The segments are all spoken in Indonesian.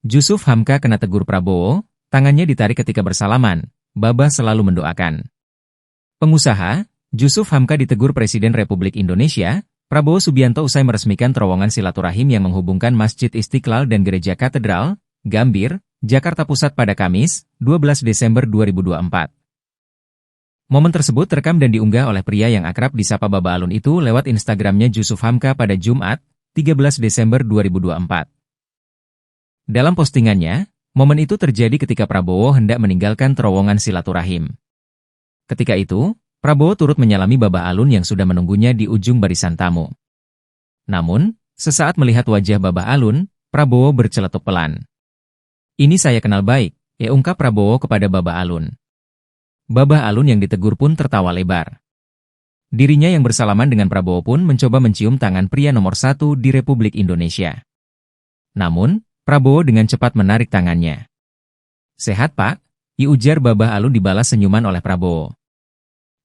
Jusuf Hamka kena tegur Prabowo, tangannya ditarik ketika bersalaman, Babah selalu mendoakan. Pengusaha, Jusuf Hamka ditegur Presiden Republik Indonesia, Prabowo Subianto usai meresmikan terowongan silaturahim yang menghubungkan Masjid Istiqlal dan Gereja Katedral, Gambir, Jakarta Pusat pada Kamis, 12 Desember 2024. Momen tersebut terekam dan diunggah oleh pria yang akrab disapa Baba Alun itu lewat Instagramnya Jusuf Hamka pada Jumat, 13 Desember 2024. Dalam postingannya, momen itu terjadi ketika Prabowo hendak meninggalkan terowongan silaturahim. Ketika itu, Prabowo turut menyalami Baba Alun yang sudah menunggunya di ujung barisan tamu. Namun, sesaat melihat wajah Baba Alun, Prabowo berceletuk pelan. "Ini saya kenal baik," ungkap Prabowo kepada Baba Alun. Baba Alun yang ditegur pun tertawa lebar. Dirinya yang bersalaman dengan Prabowo pun mencoba mencium tangan pria nomor 1 di Republik Indonesia. Namun, Prabowo dengan cepat menarik tangannya. "Sehat, Pak?" ujar Baba Alun dibalas senyuman oleh Prabowo.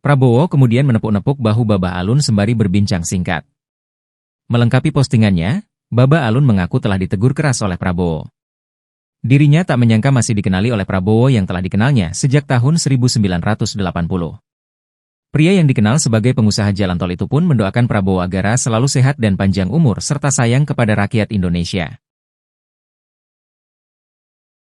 Prabowo kemudian menepuk-nepuk bahu Baba Alun sembari berbincang singkat. Melengkapi postingannya, Baba Alun mengaku telah ditegur keras oleh Prabowo. Dirinya tak menyangka masih dikenali oleh Prabowo yang telah dikenalnya sejak tahun 1980. Pria yang dikenal sebagai pengusaha jalan tol itu pun mendoakan Prabowo agar selalu sehat dan panjang umur serta sayang kepada rakyat Indonesia.